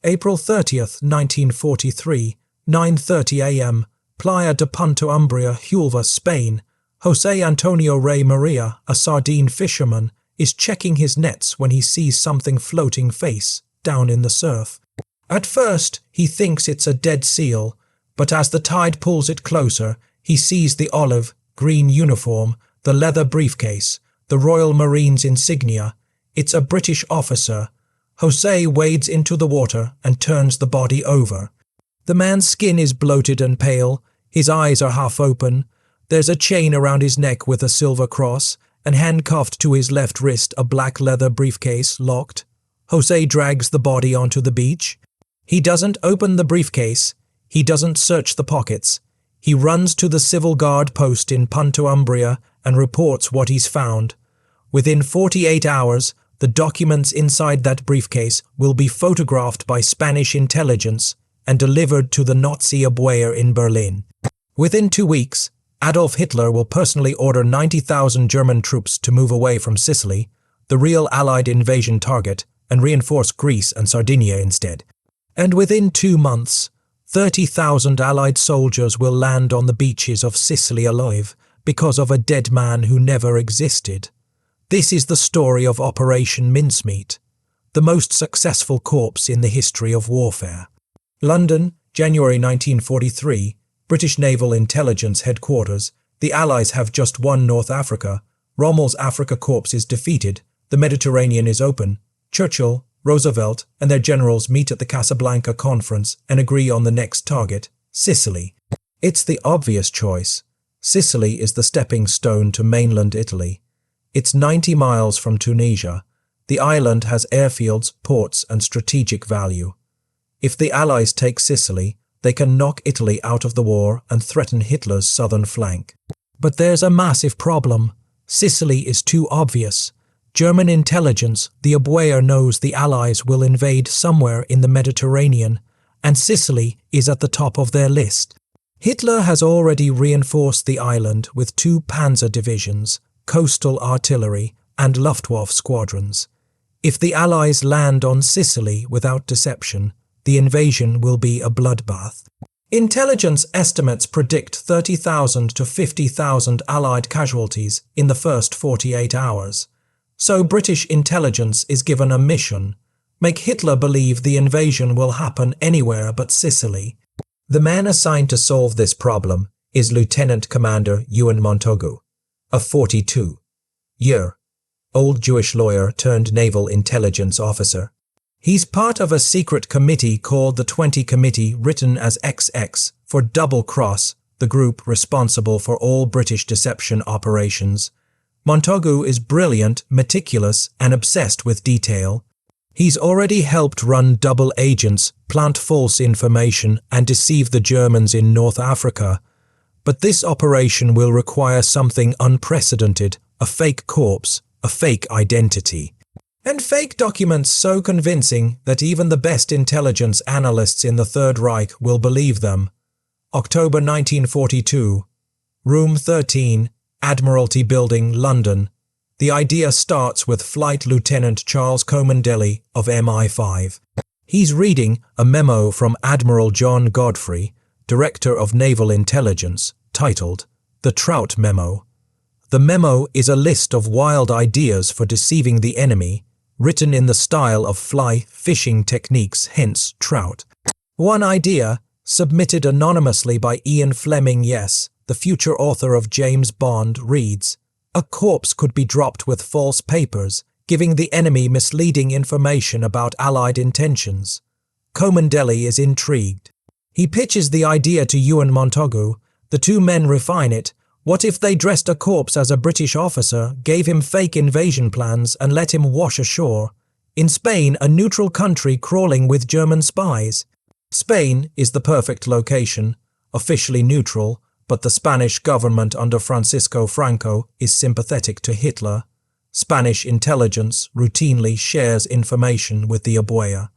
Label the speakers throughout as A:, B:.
A: April 30th, 1943, 9:30 a.m., Playa de Punta Umbria, Huelva, Spain. José Antonio Rey Maria, a sardine fisherman, is checking his nets when he sees something floating face down in the surf. At first, he thinks it's a dead seal, but as the tide pulls it closer, he sees the olive green uniform, the leather briefcase, the Royal Marines insignia. It's a British officer. José wades into the water and turns the body over. The man's skin is bloated and pale, his eyes are half open, there's a chain around his neck with a silver cross, and handcuffed to his left wrist a black leather briefcase locked. José drags the body onto the beach. He doesn't open the briefcase, he doesn't search the pockets. He runs to the civil guard post in Punta Umbria and reports what he's found. Within 48 hours, the documents inside that briefcase will be photographed by Spanish intelligence and delivered to the Nazi Abwehr in Berlin. Within 2 weeks, Adolf Hitler will personally order 90,000 German troops to move away from Sicily, the real Allied invasion target, and reinforce Greece and Sardinia instead. And within 2 months, 30,000 Allied soldiers will land on the beaches of Sicily alive because of a dead man who never existed. This is the story of Operation Mincemeat, the most successful corps in the history of warfare. London, January 1943, British Naval Intelligence Headquarters. The Allies have just won North Africa. Rommel's Africa Corps is defeated. The Mediterranean is open. Churchill, Roosevelt, and their generals meet at the Casablanca Conference and agree on the next target, Sicily. It's the obvious choice. Sicily is the stepping stone to mainland Italy. It's 90 miles from Tunisia. The island has airfields, ports, and strategic value. If the Allies take Sicily, they can knock Italy out of the war and threaten Hitler's southern flank. But there's a massive problem. Sicily is too obvious. German intelligence, the Abwehr, knows the Allies will invade somewhere in the Mediterranean, and Sicily is at the top of their list. Hitler has already reinforced the island with 2 panzer divisions, coastal artillery, and Luftwaffe squadrons. If the Allies land on Sicily without deception, the invasion will be a bloodbath. Intelligence estimates predict 30,000 to 50,000 Allied casualties in the first 48 hours. So British intelligence is given a mission: make Hitler believe the invasion will happen anywhere but Sicily. The man assigned to solve this problem is Lieutenant Commander Ewen Montagu, a 42-year-old Jewish lawyer turned naval intelligence officer. He's part of a secret committee called the 20 Committee, written as XX, for Double Cross, the group responsible for all British deception operations. Montagu is brilliant, meticulous, and obsessed with detail. He's already helped run double agents, plant false information, and deceive the Germans in North Africa. But this operation will require something unprecedented: a fake corpse, a fake identity. And fake documents so convincing that even the best intelligence analysts in the Third Reich will believe them. October 1942, Room 13, Admiralty Building, London. The idea starts with Flight Lieutenant Charles Comendelli of MI5. He's reading a memo from Admiral John Godfrey, Director of Naval Intelligence, titled The Trout Memo. The memo is a list of wild ideas for deceiving the enemy, written in the style of fly fishing techniques, hence trout. One idea, submitted anonymously by Ian Fleming Yes, the future author of James Bond, reads: a corpse could be dropped with false papers, giving the enemy misleading information about Allied intentions. Comendelli is intrigued. He pitches the idea to Ewen Montagu. The 2 men refine it. What if they dressed a corpse as a British officer, gave him fake invasion plans, and let him wash ashore? In Spain, a neutral country crawling with German spies. Spain is the perfect location, officially neutral, but the Spanish government under Francisco Franco is sympathetic to Hitler. Spanish intelligence routinely shares information with the Abwehr.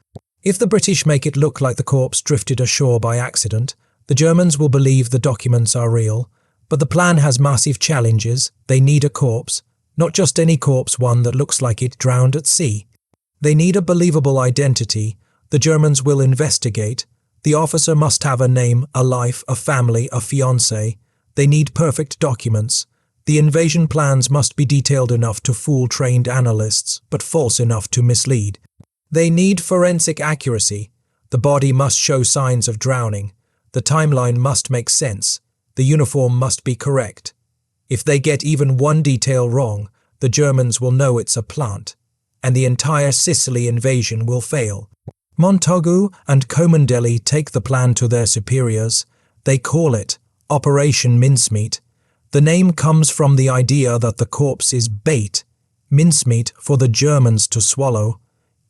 A: If the British make it look like the corpse drifted ashore by accident, the Germans will believe the documents are real. But the plan has massive challenges. They need a corpse, not just any corpse, one that looks like it drowned at sea. They need a believable identity, The Germans will investigate. The officer must have a name, a life, a family, a fiancé. They need perfect documents. The invasion plans must be detailed enough to fool trained analysts, but false enough to mislead. They need forensic accuracy. The body must show signs of drowning. The timeline must make sense. The uniform must be correct. If they get even one detail wrong, the Germans will know it's a plant, and the entire Sicily invasion will fail. Montagu and Comendelli take the plan to their superiors. They call it Operation Mincemeat. The name comes from the idea that the corpse is bait, mincemeat for the Germans to swallow.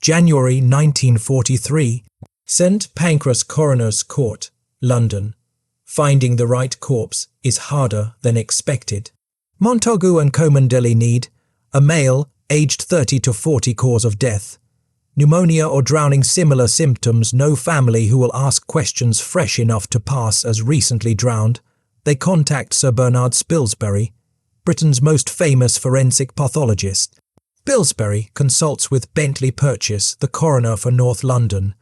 A: January 1943. St. Pancras Coroner's Court, London. Finding the right corpse is harder than expected. Montagu and Comendelli need a male, aged 30 to 40, cause of death. Pneumonia or drowning, similar symptoms, no family who will ask questions fresh enough to pass as recently drowned. They contact Sir Bernard Spilsbury, Britain's most famous forensic pathologist. Spilsbury consults with Bentley Purchase, the coroner for North London.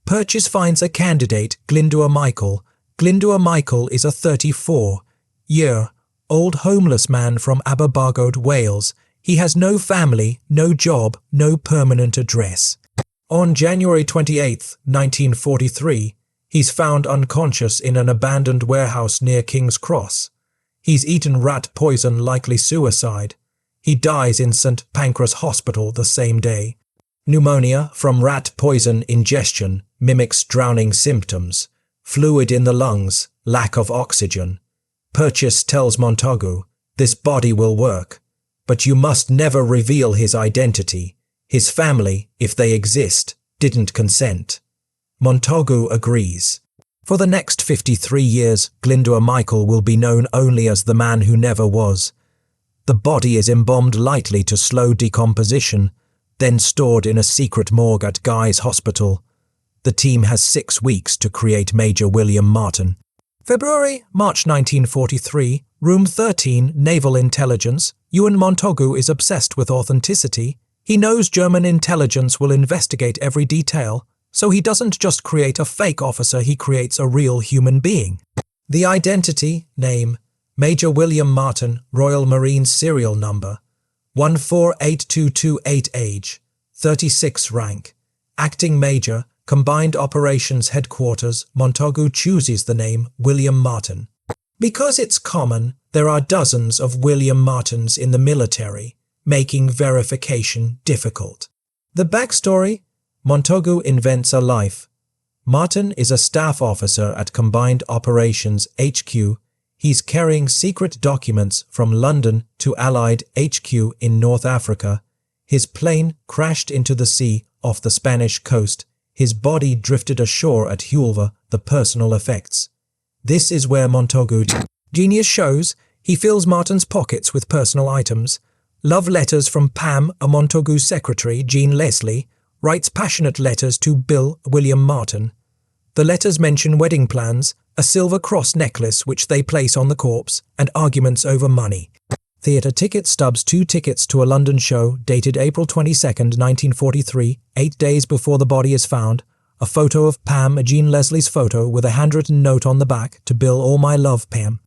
A: Purchase finds a candidate, Glyndwr Michael. Glyndwr Michael is a 34-year-old homeless man from Aberbargod, Wales. He has no family, no job, no permanent address. On January 28, 1943, he's found unconscious in an abandoned warehouse near King's Cross. He's eaten rat poison, likely suicide. He dies in St. Pancras Hospital the same day. Pneumonia from rat poison ingestion mimics drowning symptoms. Fluid in the lungs, lack of oxygen. Purchase tells Montagu, "This body will work, but you must never reveal his identity. His family, if they exist, didn't consent." Montagu agrees. For the next 53 years, Glyndwr Michael will be known only as the man who never was. The body is embalmed lightly to slow decomposition, then stored in a secret morgue at Guy's Hospital. The team has 6 weeks to create Major William Martin. March 1943, Room 13, Naval Intelligence. Ewen Montagu is obsessed with authenticity. He knows German intelligence will investigate every detail, so he doesn't just create a fake officer, he creates a real human being. The identity, name, Major William Martin, Royal Marines serial number, 148228, age, 36 rank. Acting Major, Combined Operations Headquarters. Montagu chooses the name William Martin. Because it's common, there are dozens of William Martins in the military, making verification difficult. The backstory: Montagu invents a life. Martin is a staff officer at Combined Operations HQ. He's carrying secret documents from London to Allied HQ in North Africa. His plane crashed into the sea off the Spanish coast. His body drifted ashore at Hulver. The personal effects. This is where Montagu genius shows. He fills Martin's pockets with personal items. Love letters from Pam, a Montagu secretary, Jean Leslie, writes passionate letters to Bill William Martin. The letters mention wedding plans, a silver cross necklace which they place on the corpse, and arguments over money. Theatre ticket stubs: 2 tickets to a London show, dated April 22, 1943, 8 days before the body is found. A photo of Pam, Jean Leslie's photo, with a handwritten note on the back, "To Bill, all my love, Pam."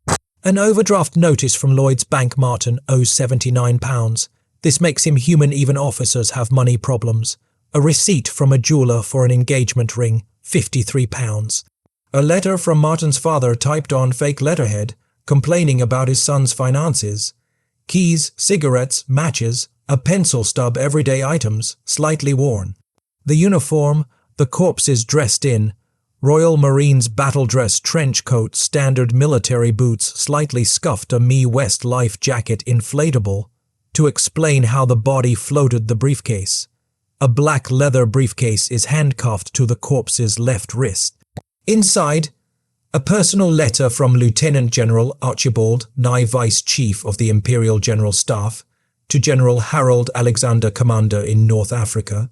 A: An overdraft notice from Lloyd's Bank. Martin owes £79. This makes him human, even officers have money problems. A receipt from a jeweller for an engagement ring, £53. A letter from Martin's father typed on fake letterhead, complaining about his son's finances. Keys, cigarettes, matches, a pencil stub, everyday items, slightly worn. The uniform: the corpse is dressed in Royal Marines battle dress, trench coat, standard military boots, slightly scuffed, a Me West life jacket, inflatable, to explain how the body floated the briefcase. A black leather briefcase is handcuffed to the corpse's left wrist. Inside, a personal letter from Lieutenant General Archibald Nye, Vice Chief of the Imperial General Staff, to General Harold Alexander, Commander in North Africa.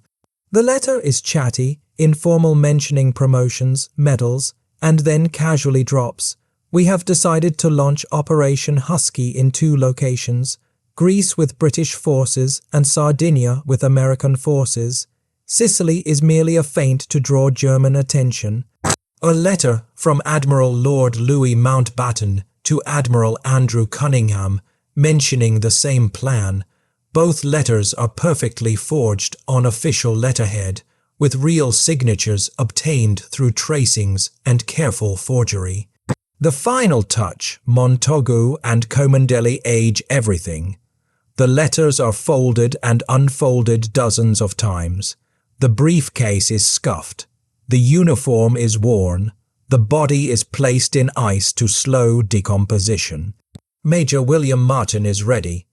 A: The letter is chatty, informal, mentioning promotions, medals, and then casually drops. "We have decided to launch Operation Husky in 2 locations, Greece with British forces and Sardinia with American forces. Sicily is merely a feint to draw German attention. A letter from Admiral Lord Louis Mountbatten to Admiral Andrew Cunningham mentioning the same plan. Both letters are perfectly forged on official letterhead, with real signatures obtained through tracings and careful forgery. The final touch, Montagu and Comendelli age everything. The letters are folded and unfolded dozens of times. The briefcase is scuffed. The uniform is worn. The body is placed in ice to slow decomposition. Major William Martin is ready.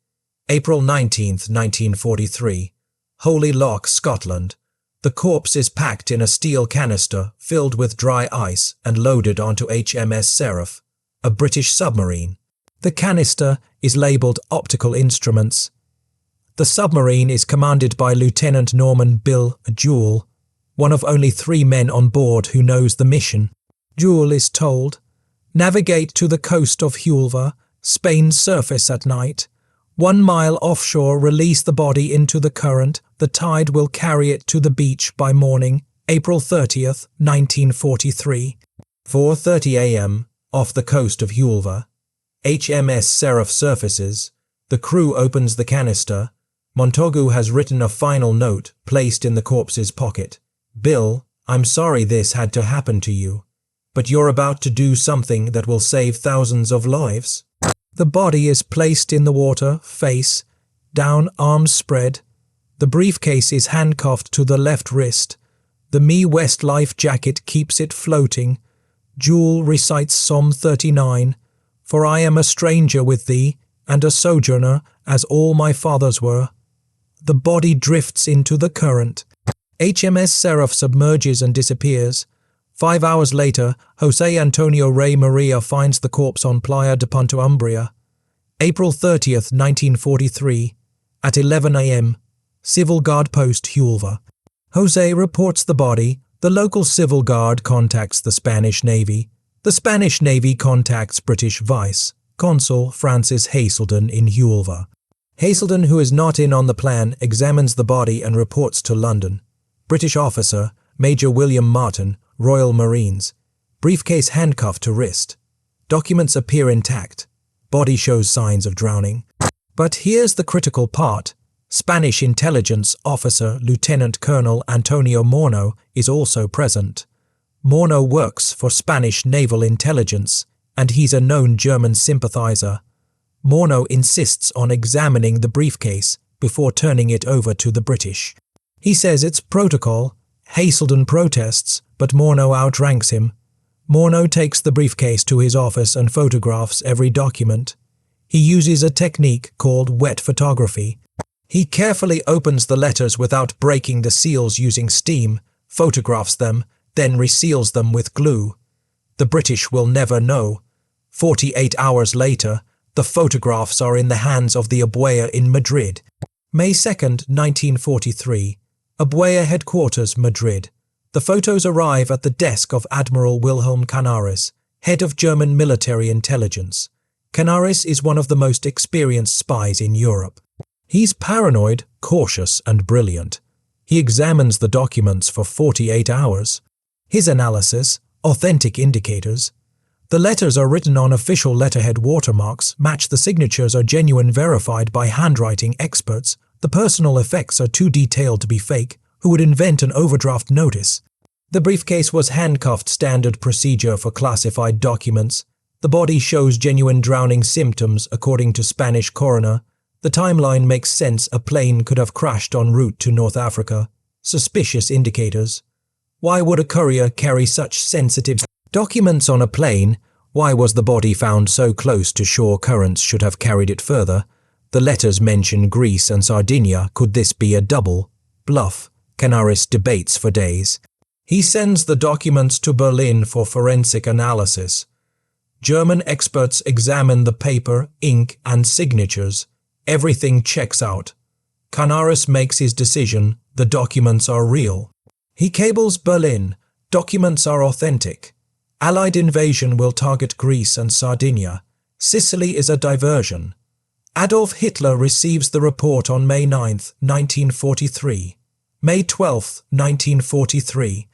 A: April 19, 1943. Holy Loch, Scotland. The corpse is packed in a steel canister filled with dry ice and loaded onto HMS Seraph, a British submarine. The canister is labelled Optical Instruments. The submarine is commanded by Lieutenant Norman Bill Jewell, one of only 3 men on board who knows the mission. Jewell is told, "Navigate to the coast of Hulva, Spain's surface at night. 1 mile offshore, release the body into the current. The tide will carry it to the beach by morning, April 30th, 1943. 4:30 a.m. off the coast of Hulva. HMS Seraph surfaces. The crew opens the canister. Montagu has written a final note placed in the corpse's pocket. Bill, I'm sorry this had to happen to you, but you're about to do something that will save thousands of lives." The body is placed in the water, face down, arms spread. The briefcase is handcuffed to the left wrist. The Me West life jacket keeps it floating. Jewell recites Psalm 39, "For I am a stranger with thee, and a sojourner, as all my fathers were." The body drifts into the current. HMS Seraph submerges and disappears. 5 hours later, Jose Antonio Rey Maria finds the corpse on Playa de Ponta Umbria. April 30th, 1943, at 11 a.m., Civil Guard Post, Hulva. Jose reports the body. The local Civil Guard contacts the Spanish Navy. The Spanish Navy contacts British Vice Consul Francis Haselden in Hulva. Haselden, who is not in on the plan, examines the body and reports to London. British officer, Major William Martin, Royal Marines. Briefcase handcuffed to wrist. Documents appear intact. Body shows signs of drowning. But here's the critical part. Spanish intelligence officer Lieutenant Colonel Antonio Morno is also present. Morno works for Spanish naval intelligence, and he's a known German sympathizer. Morno insists on examining the briefcase before turning it over to the British. He says it's protocol. Haselden protests, but Morno outranks him. Morno takes the briefcase to his office and photographs every document. He uses a technique called wet photography. He carefully opens the letters without breaking the seals using steam, photographs them, then reseals them with glue. The British will never know. 48 hours later, the photographs are in the hands of the Abuela in Madrid. May 2nd, 1943. Abuela Headquarters, Madrid. The photos arrive at the desk of Admiral Wilhelm Canaris, head of German military intelligence. Canaris is one of the most experienced spies in Europe. He's paranoid, cautious, and brilliant. He examines the documents for 48 hours. His analysis, authentic indicators. The letters are written on official letterhead watermarks, match the signatures are genuine, verified by handwriting experts. The personal effects are too detailed to be fake. Who would invent an overdraft notice? The briefcase was handcuffed, standard procedure for classified documents. The body shows genuine drowning symptoms according to Spanish coroner. The timeline makes sense. A plane could have crashed en route to North Africa. Suspicious indicators. Why would a courier carry such sensitive documents on a plane? Why was the body found so close to shore? Currents should have carried it further. The letters mention Greece and Sardinia. Could this be a double bluff? Canaris debates for days. He sends the documents to Berlin for forensic analysis. German experts examine the paper, ink, and signatures. Everything checks out. Canaris makes his decision. The documents are real. He cables Berlin. Documents are authentic. Allied invasion will target Greece and Sardinia. Sicily is a diversion. Adolf Hitler receives the report on May 9, 1943. May 12, 1943.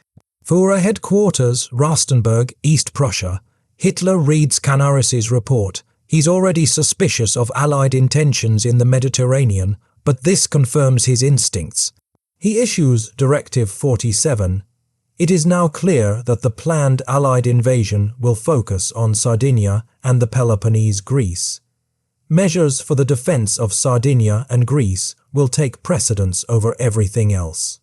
A: Führer Headquarters, Rastenburg, East Prussia. Hitler reads Canaris's report. He's already suspicious of Allied intentions in the Mediterranean, but this confirms his instincts. He issues Directive 47. It is now clear that the planned Allied invasion will focus on Sardinia and the Peloponnese Greece. Measures for the defense of Sardinia and Greece will take precedence over everything else.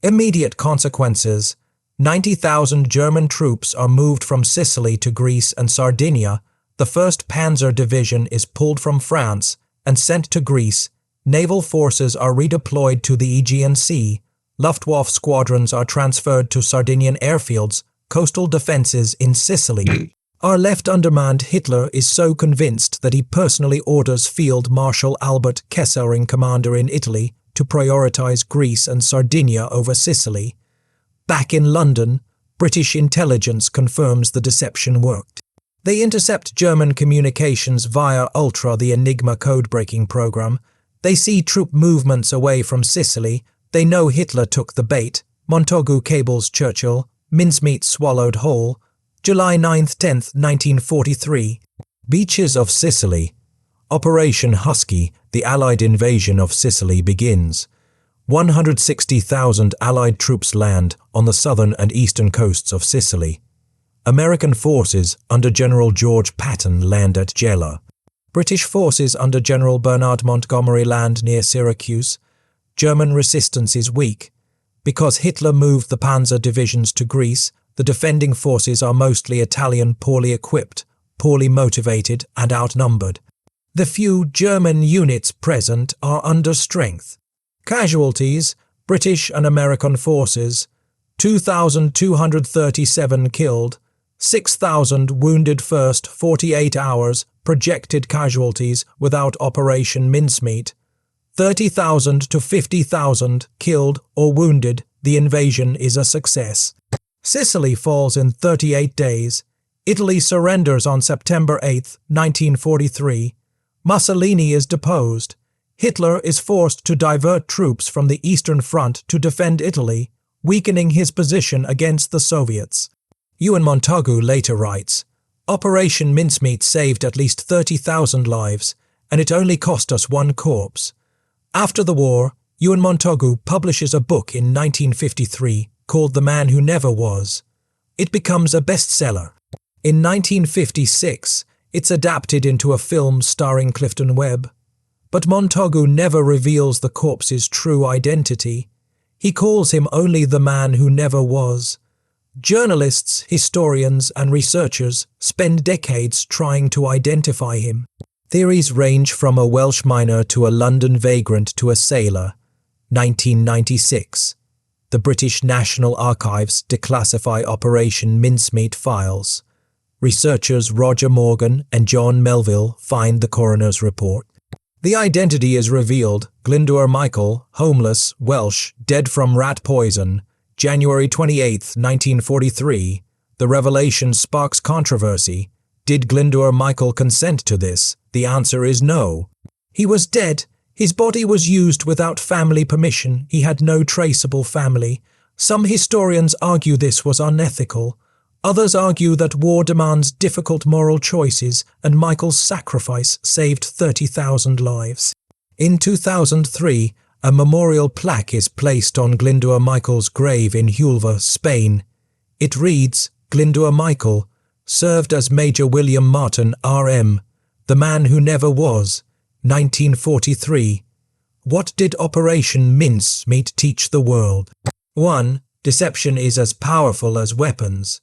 A: Immediate consequences. 90,000 German troops are moved from Sicily to Greece and Sardinia. The 1st Panzer Division is pulled from France and sent to Greece. Naval forces are redeployed to the Aegean Sea. Luftwaffe squadrons are transferred to Sardinian airfields. Coastal defenses in Sicily are left undermanned. Hitler is so convinced that he personally orders Field Marshal Albert Kesselring, commander in Italy, to prioritize Greece and Sardinia over Sicily. Back in London, British intelligence confirms the deception worked. They intercept German communications via Ultra, the Enigma code-breaking program. They see troop movements away from Sicily. They know Hitler took the bait. Montagu cables Churchill. Mincemeat swallowed whole. July 9-10, 1943. Beaches of Sicily. Operation Husky, the Allied invasion of Sicily, begins. 160,000 Allied troops land on the southern and eastern coasts of Sicily. American forces under General George Patton land at Gela. British forces under General Bernard Montgomery land near Syracuse. German resistance is weak. Because Hitler moved the panzer divisions to Greece, the defending forces are mostly Italian, poorly equipped, poorly motivated, and outnumbered. The few German units present are under strength. Casualties, British and American forces, 2,237 killed, 6,000 wounded first 48 hours, projected casualties without Operation Mincemeat, 30,000 to 50,000 killed or wounded. The invasion is a success. Sicily falls in 38 days. Italy surrenders on September 8, 1943. Mussolini is deposed. Hitler is forced to divert troops from the Eastern Front to defend Italy, weakening his position against the Soviets. Ewen Montagu later writes, Operation Mincemeat saved at least 30,000 lives, and it only cost us 1 corpse. After the war, Ewen Montagu publishes a book in 1953 called The Man Who Never Was. It becomes a bestseller. In 1956, it's adapted into a film starring Clifton Webb. But Montagu never reveals the corpse's true identity. He calls him only the man who never was. Journalists, historians, and researchers spend decades trying to identify him. Theories range from a Welsh miner to a London vagrant to a sailor. 1996. The British National Archives declassify Operation Mincemeat files. Researchers Roger Morgan and John Melville find the coroner's report. The identity is revealed. Glyndwr Michael, homeless, Welsh, dead from rat poison. January 28, 1943. The revelation sparks controversy. Did Glyndwr Michael consent to this? The answer is no. He was dead. His body was used without family permission. He had no traceable family. Some historians argue this was unethical. Others argue that war demands difficult moral choices, and Michael's sacrifice saved 30,000 lives. In 2003, a memorial plaque is placed on Glyndwr Michael's grave in Huelva, Spain. It reads, Glyndwr Michael, served as Major William Martin, R.M., the man who never was, 1943. What did Operation Mincemeat teach the world? 1. Deception is as powerful as weapons.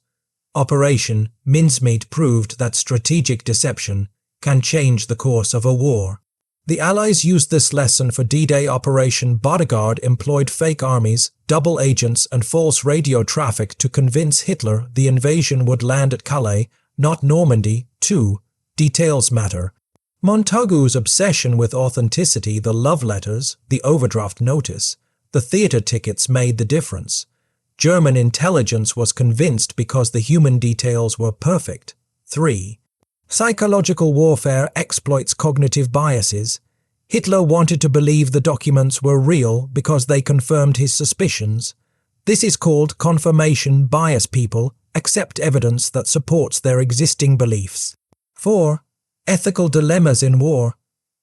A: Operation Mincemeat proved that strategic deception can change the course of a war. The Allies used this lesson for D-Day. Operation Bodyguard employed fake armies, double agents, and false radio traffic to convince Hitler the invasion would land at Calais, not Normandy. 2. Details matter. Montagu's obsession with authenticity, the love letters, the overdraft notice, the theater tickets made the difference. German intelligence was convinced because the human details were perfect. 3. Psychological warfare exploits cognitive biases. Hitler wanted to believe the documents were real because they confirmed his suspicions. This is called confirmation bias. People accept evidence that supports their existing beliefs. 4. Ethical dilemmas in war.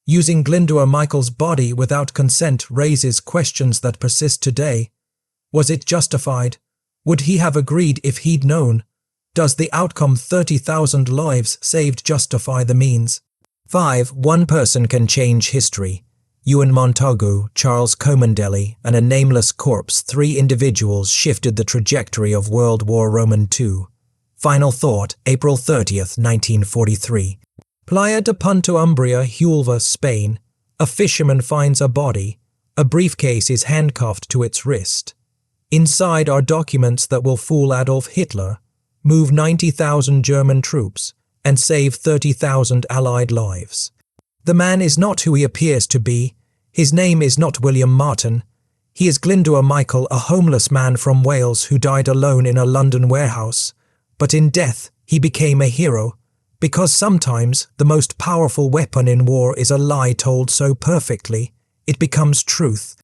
A: Using Glyndwr Michael's body without consent raises questions that persist today. Was it justified? Would he have agreed if he'd known? Does the outcome 30,000 lives saved justify the means? 5. One person can change history. Ewen Montagu, Charles Comandeli, and a nameless corpse, 3 individuals shifted the trajectory of World War II. Final thought, April 30th, 1943. Playa de Punta Umbria, Huelva, Spain. A fisherman finds a body. A briefcase is handcuffed to its wrist. Inside are documents that will fool Adolf Hitler, move 90,000 German troops, and save 30,000 Allied lives. The man is not who he appears to be. His name is not William Martin. He is Glyndwr Michael, a homeless man from Wales who died alone in a London warehouse. But in death, he became a hero, because sometimes the most powerful weapon in war is a lie told so perfectly, it becomes truth.